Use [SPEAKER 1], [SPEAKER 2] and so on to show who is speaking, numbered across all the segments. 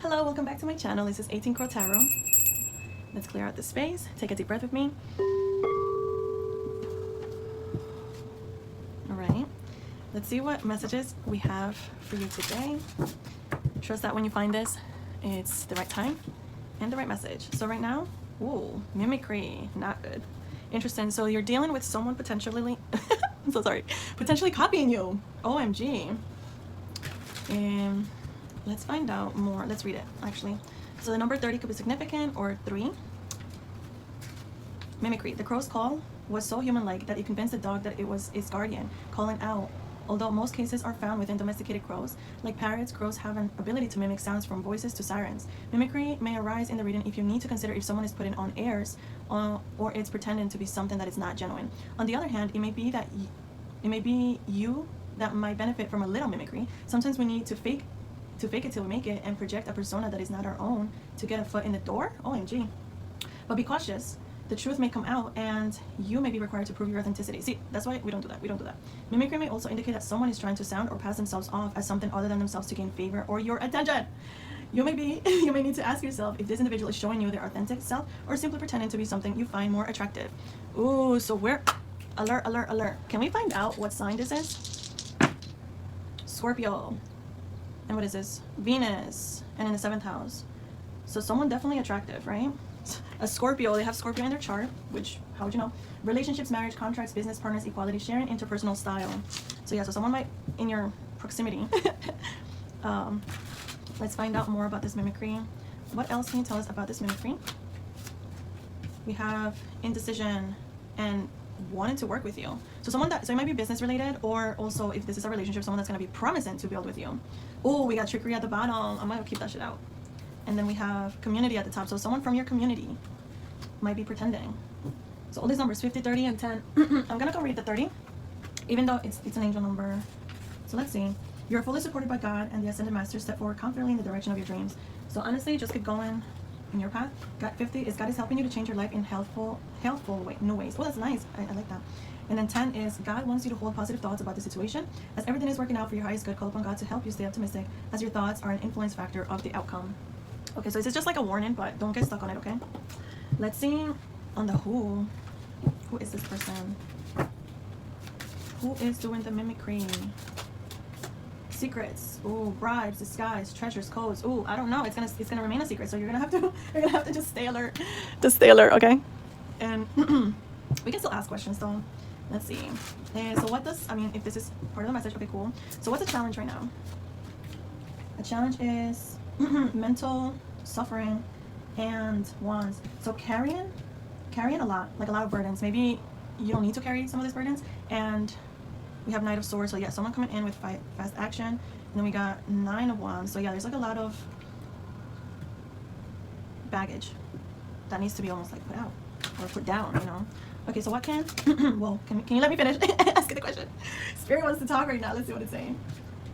[SPEAKER 1] Hello, welcome back to my channel. This is 18 Crow Tarot. Let's clear out the space. Take a deep breath with me. Alright, let's see what messages we have for you today. Trust that when you find this, it's the right time and the right message. So right now, ooh, mimicry, not good. Interesting. So you're dealing with someone potentially, I'm so sorry, potentially copying you. OMG. Let's find out more. Let's read it, actually. So the number 30 could be significant, or 3. Mimicry. The crow's call was so human-like that it convinced the dog that it was its guardian, calling out. Although most cases are found within domesticated crows, like parrots, crows have an ability to mimic sounds from voices to sirens. Mimicry may arise in the reading if you need to consider if someone is putting on airs or it's pretending to be something that is not genuine. On the other hand, it may be you that might benefit from a little mimicry. Sometimes we need to fake it till we make it and project a persona that is not our own to get a foot in the door. OMG. But be cautious. The truth may come out and you may be required to prove your authenticity. See, that's why we don't do that. We don't do that. Mimicry may also indicate that someone is trying to sound or pass themselves off as something other than themselves to gain favor or your attention. You may need to ask yourself if this individual is showing you their authentic self or simply pretending to be something you find more attractive. Ooh, so we're alert, alert, alert. Can we find out what sign this is? Scorpio. And what is this? Venus. And in the 7th house. So someone definitely attractive, right? A Scorpio, they have Scorpio in their chart, which, how would you know? Relationships, marriage, contracts, business partners, equality, sharing, interpersonal style. So yeah, so someone might in your proximity. Let's find out more about this mimicry. What else can you tell us about this mimicry? We have indecision and wanting to work with you. So it might be business related, or also if this is a relationship, someone that's going to be promising to build with you. Oh, we got trickery at the bottom. I might keep that shit out. And then we have community at the top. So someone from your community might be pretending. So all these numbers, 50, 30, and 10. I'm gonna go read the 30, even though it's an angel number. So let's see. You're fully supported by God and the Ascended Master. Step forward confidently in the direction of your dreams. So honestly, just keep going in your path. God 50 is God is helping you to change your life in helpful new ways. Oh, that's nice. I like that. And then 10 is God wants you to hold positive thoughts about the situation. As everything is working out for your highest good, call upon God to help you stay optimistic, as your thoughts are an influence factor of the outcome. Okay, so this is just like a warning, but don't get stuck on it, okay? Let's see on the who. Who is this person? Who is doing the mimicry? Secrets. Ooh, bribes, disguise, treasures, codes. Ooh, I don't know. It's gonna remain a secret, so you're gonna have to just stay alert. Just stay alert, okay? And we can still ask questions though. Let's see. So what does, if this is part of the message, okay, cool. So what's a challenge right now? A challenge is mental suffering and wands. So carrying a lot of burdens. Maybe you don't need to carry some of these burdens. And we have Knight of Swords. So yeah, someone coming in with fast action. And then we got 9 of Wands. So yeah, there's like a lot of baggage that needs to be almost like put out or put down, you know. Okay, so what can well, can you let me finish asking the question? Spirit wants to talk right now. Let's see what it's saying.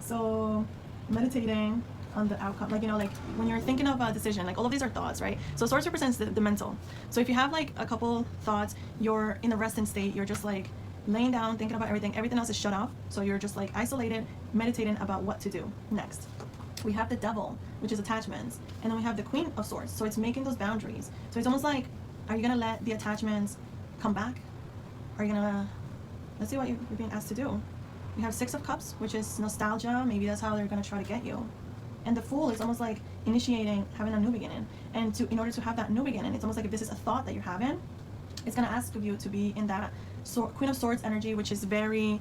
[SPEAKER 1] So meditating on the outcome, like when you're thinking of a decision, like all of these are thoughts, right? So Swords represents the mental. So if you have like a couple thoughts, you're in the resting state, you're just like laying down thinking about everything else is shut off, so you're just like isolated, meditating about what to do next. We have the Devil, which is attachments, and then we have the Queen of Swords, so it's making those boundaries. So it's almost like, are you gonna let the attachments come back? Are you gonna, let's see what you're being asked to do. We have 6 of Cups, which is nostalgia. Maybe that's how they're gonna try to get you. And the Fool is almost like initiating, having a new beginning. And in order to have that new beginning, it's almost like if this is a thought that you're having, it's gonna ask of you to be in that Queen of Swords energy, which is very,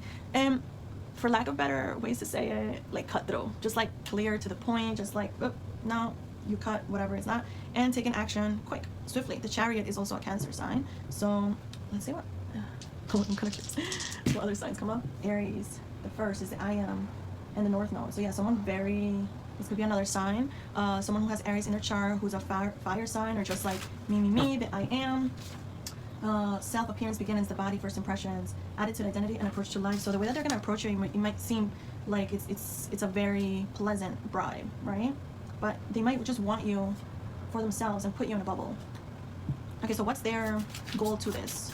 [SPEAKER 1] for lack of better ways to say it, like cutthroat, just like clear to the point, just like, oh, no, you cut whatever it's not, and taking action quick, swiftly. The Chariot is also a Cancer sign. So let's see what other signs come up. Aries, the first is the I Am, and the North Node. So yeah, this could be another sign. Someone who has Aries in their chart, who's a fire sign, or just like me, the I Am. Self-appearance, beginnings, the body, first impressions, attitude, identity, and approach to life. So the way that they're going to approach you, it might seem like it's a very pleasant bribe, right? But they might just want you for themselves and put you in a bubble. Okay, so what's their goal to this?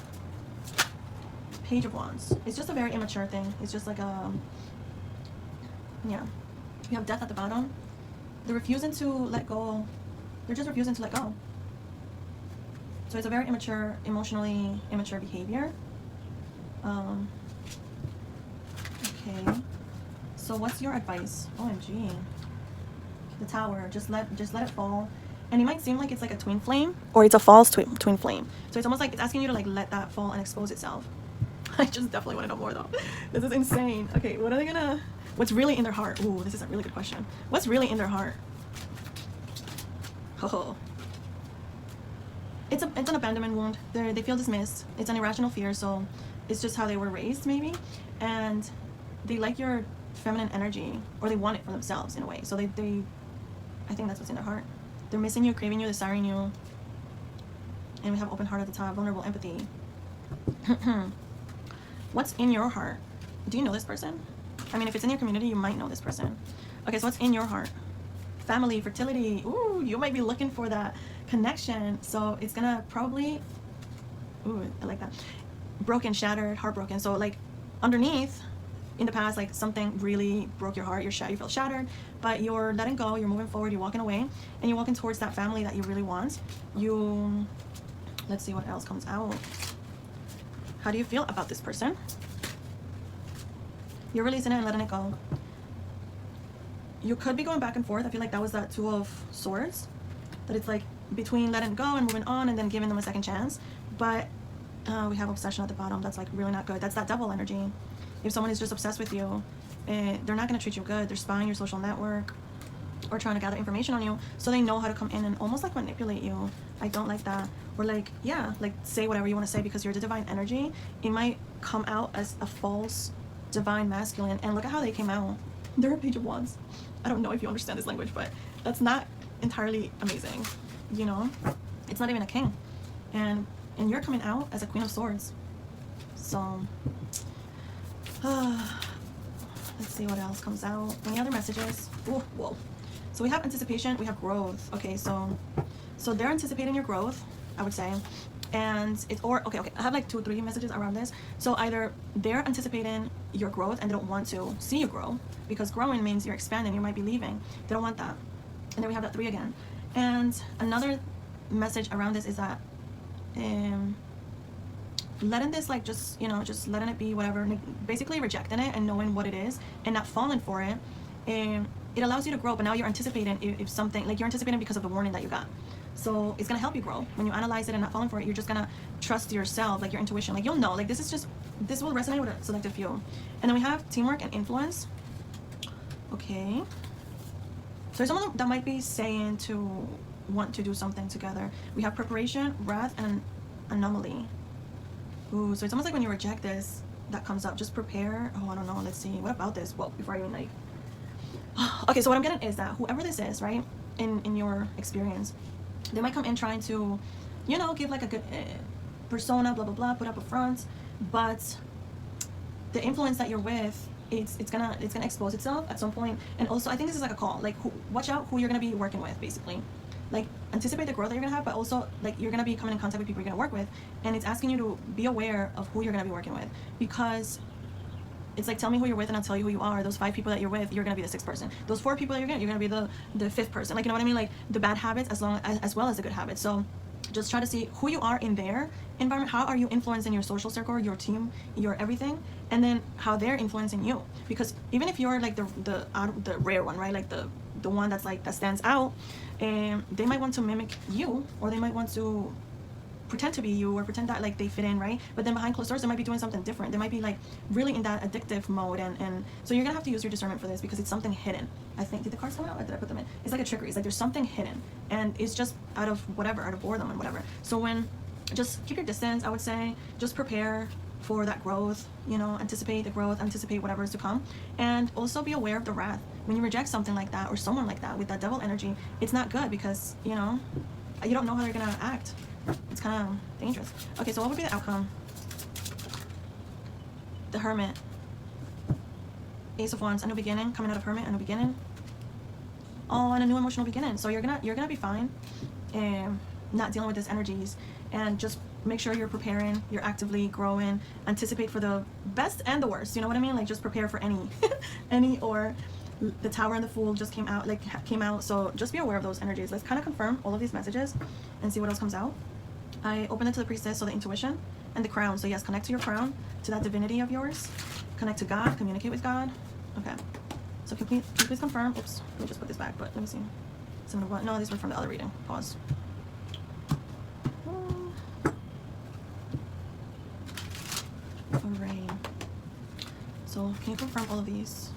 [SPEAKER 1] Page of Wands. It's just a very immature thing. It's just like a, yeah. We have Death at the bottom. They're refusing to let go. They're just refusing to let go. So it's a very immature, emotionally immature behavior. Okay. So what's your advice? OMG. The Tower. Just let it fall. And it might seem like it's like a twin flame, or it's a false twin flame. So it's almost like it's asking you to like let that fall and expose itself. I just definitely want to know more though. This is insane. Okay, what are they gonna? What's really in their heart? Ooh, this is a really good question. What's really in their heart? Oh. It's an abandonment wound. They feel dismissed. It's an irrational fear, so it's just how they were raised maybe, and they like your feminine energy, or they want it for themselves in a way. So they I think that's what's in their heart. They're missing you, craving you, desiring you. And we have open heart at the top, vulnerable empathy. What's in your heart? Do you know this person? I mean, if it's in your community, you might know this person. Okay, so what's in your heart? Family, fertility. Ooh, you might be looking for that connection. So it's gonna probably, ooh, I like that. Broken, shattered, heartbroken. So like underneath, in the past, like something really broke your heart, you feel shattered, but you're letting go, you're moving forward, you're walking away, and you're walking towards that family that you really want. Let's see what else comes out. How do you feel about this person? You're releasing it and letting it go. You could be going back and forth. I feel like that was that Two of Swords, that it's like between letting go and moving on and then giving them a second chance. But we have obsession at the bottom. That's like really not good. That's that devil energy. If someone is just obsessed with you, they're not going to treat you good. They're spying your social network or trying to gather information on you, so they know how to come in and almost like manipulate you. I don't like that. Or like, yeah, like say whatever you want to say because you're the divine energy. It might come out as a false divine masculine, and look at how they came out. They're a Page of Wands. I don't know if you understand this language, but that's not entirely amazing, you know? It's not even a king. And you're coming out as a Queen of Swords. So let's see what else comes out. Any other messages? Ooh, whoa. So we have anticipation, we have growth. Okay, so they're anticipating your growth, I would say. And it's, or okay, I have like 2 or 3 messages around this. So either they're anticipating your growth and they don't want to see you grow, because growing means you're expanding, you might be leaving. They don't want that. And then we have that 3 again. And another message around this is that letting this, like, just, you know, just letting it be whatever, basically rejecting it and knowing what it is and not falling for it, it allows you to grow. But now you're anticipating if something, like, you're anticipating because of the warning that you got. So it's gonna help you grow. When you analyze it and not falling for it, you're just gonna trust yourself, like your intuition. Like, you'll know, like, this will resonate with a selective few. And then we have teamwork and influence. Okay. So there's someone that might be saying to want to do something together. We have preparation, wrath, and anomaly. Ooh, so it's almost like when you reject this, that comes up. Just prepare. Oh, I don't know. Let's see. What about this? Well, before I even like. Okay, so what I'm getting is that whoever this is, right, in your experience, they might come in trying to, you know, give like a good persona, blah blah blah, put up a front, but the influence that you're with, it's gonna expose itself at some point. And also, I think this is like a call. Like, watch out who you're gonna be working with, basically. Like, anticipate the growth that you're gonna have, but also, like, you're gonna be coming in contact with people you're gonna work with, and it's asking you to be aware of who you're gonna be working with, because it's like, tell me who you're with and I'll tell you who you are. Those 5 people that you're with, you're gonna be the 6th person. Those 4 people that you're gonna be the 5th person. Like, you know what I mean? Like, the bad habits as well as the good habits. So just try to see who you are in their environment. How are you influencing your social circle, your team, your everything, and then how they're influencing you. Because even if you're like the rare one, right? Like the one that's like that stands out, and they might want to mimic you, or they might want to pretend to be you, or pretend that like they fit in, right? But then behind closed doors, they might be doing something different. They might be like really in that addictive mode, and so you're gonna have to use your discernment for this, because it's something hidden. I think, did the cards come out, or did I put them in? It's like a trickery. It's like there's something hidden, and it's just out of boredom and whatever. So just keep your distance, I would say. Just prepare for that growth, you know, anticipate the growth, anticipate whatever is to come, and also be aware of the wrath. When you reject something like that, or someone like that with that devil energy, it's not good, because, you know, you don't know how they're gonna act. It's kind of dangerous. Okay, so what would be the outcome? The Hermit. Ace of Wands, a new beginning, coming out of Hermit, a new beginning. Oh, and a new emotional beginning. So you're gonna be fine, and not dealing with these energies, and just make sure you're preparing, you're actively growing, anticipate for the best and the worst, you know what I mean? Like, just prepare for any or The Tower and the Fool just came out, so just be aware of those energies. Let's kind of confirm all of these messages and see what else comes out. I opened it to the Priestess, so the intuition, and the Crown. So yes, connect to your crown, to that divinity of yours. Connect to God, communicate with God. Okay, so can you please confirm? Oops, let me just put this back, but let me see. No, these were from the other reading. Pause. Alright, so can you confirm all of these?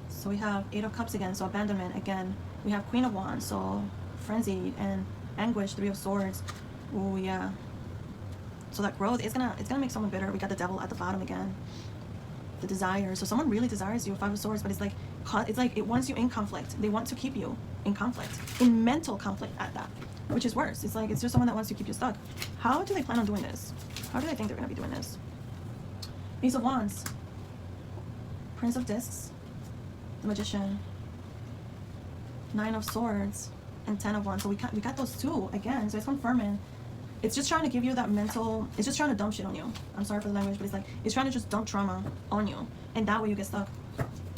[SPEAKER 1] So we have Eight of Cups again, so abandonment again. We have Queen of Wands, so frenzied and anguish. Three of Swords. Oh yeah. So that growth is it's gonna make someone bitter. We got the Devil at the bottom again. The desire. So someone really desires you. Five of Swords, but it's like it wants you in conflict. They want to keep you in conflict, in mental conflict at that, which is worse. It's like it's just someone that wants to keep you stuck. How do they plan on doing this? How do they think they're gonna be doing this? Ace of Wands, Prince of Discs, the Magician, Nine of Swords, and Ten of Wands. So we got those two again. So it's confirming. It's just trying to give you that mental. It's just trying to dump shit on you. I'm sorry for the language, but it's trying to just dump trauma on you, and that way you get stuck,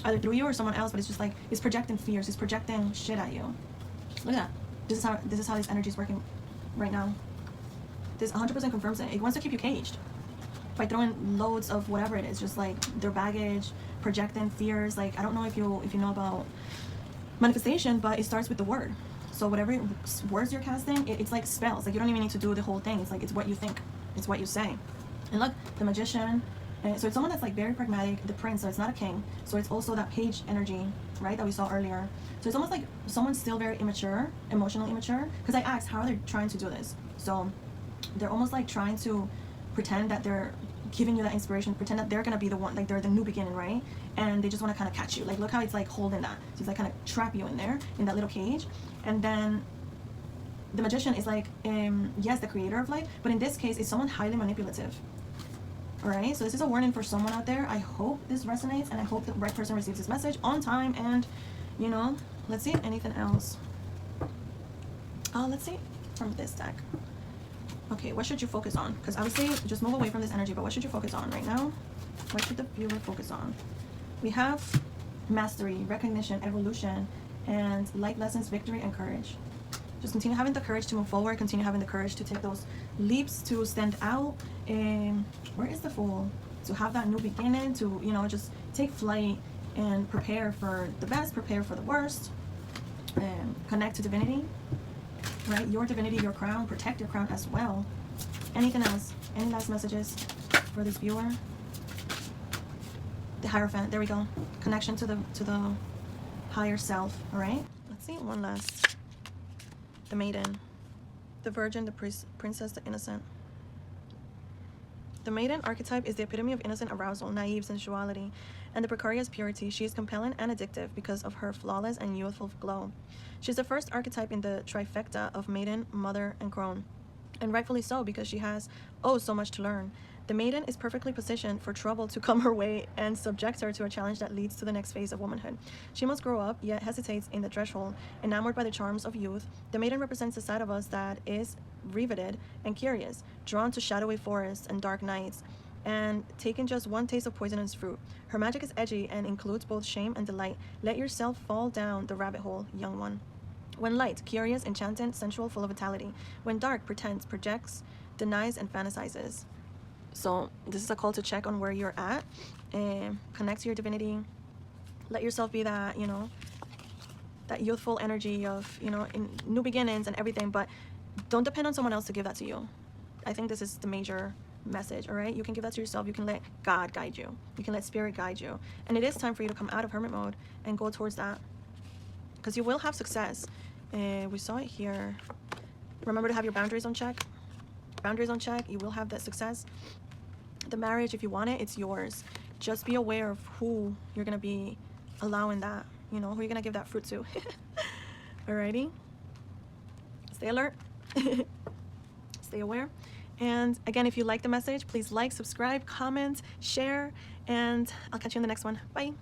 [SPEAKER 1] either through you or someone else. But it's just like it's projecting fears. It's projecting shit at you. Look at that. This is how this energy is working right now. This 100% confirms it. It wants to keep you caged by throwing loads of whatever it is, just like their baggage, projecting fears. Like I don't know if you know about manifestation, but it starts with the word. So whatever words you're casting, it's like spells. Like you don't even need to do the whole thing. It's like it's what you think, it's what you say. And look, the Magician. So it's someone that's like very pragmatic. The Prince, so it's not a king. So it's also that page energy, right, that we saw earlier. So it's almost like someone's still very immature, emotionally immature. Because I asked how are they trying to do this. So they're almost like trying to pretend that they're giving you that inspiration, pretend that they're gonna be the one, like they're the new beginning, right? And they just want to kind of catch you. Like look how it's like holding that. So it's like kind of trap you in there in that little cage. And then the Magician is like yes, the creator of light, but in this case it's someone highly manipulative. All right, so this is a warning for someone out there. I hope this resonates, and I hope the right person receives this message on time. And you know, let's see anything else. Let's see from this deck. Okay, what should you focus on? Because obviously, just move away from this energy, but what should you focus on right now? What should the viewer focus on? We have mastery, recognition, evolution, and light lessons, victory, and courage. Just continue having the courage to move forward, continue having the courage to take those leaps, to stand out. And where is the Fool? To have that new beginning, to, you know, just take flight and prepare for the best, prepare for the worst, and connect to divinity. Right, your divinity, your crown, protect your crown as well. Anything else? Any last messages for this viewer? The Hierophant, there we go. Connection to the higher self. All right, let's see one last. The Maiden, the Virgin, the Princess, the Innocent. The Maiden archetype is the epitome of innocent arousal, naive sensuality, and the precarious purity. She is compelling and addictive because of her flawless and youthful glow. She's the first archetype in the trifecta of Maiden, Mother, and Crone, and rightfully so, because she has, oh, so much to learn. The Maiden is perfectly positioned for trouble to come her way and subject her to a challenge that leads to the next phase of womanhood. She must grow up, yet hesitates in the threshold. Enamored by the charms of youth, the Maiden represents the side of us that is riveted and curious, drawn to shadowy forests and dark nights, and taking just one taste of poisonous fruit. Her magic is edgy and includes both shame and delight. Let yourself fall down the rabbit hole, young one. When light, curious, enchanting, sensual, full of vitality. When dark, pretends, projects, denies, and fantasizes. So this is a call to check on where you're at and connect to your divinity. Let yourself be that, you know, that youthful energy of, you know, in new beginnings and everything, but don't depend on someone else to give that to you. I think this is the major message, all right? You can give that to yourself. You can let God guide you. You can let spirit guide you. And it is time for you to come out of hermit mode and go towards that, because you will have success. We saw it here. Remember to have your boundaries on check. Boundaries on check, you will have that success. The marriage, if you want it, it's yours. Just be aware of who you're gonna be allowing that, you know, who you're gonna give that fruit to. Alrighty, stay alert. Stay aware. And again, if you like the message, please like, subscribe, comment, share, and I'll catch you in the next one. Bye.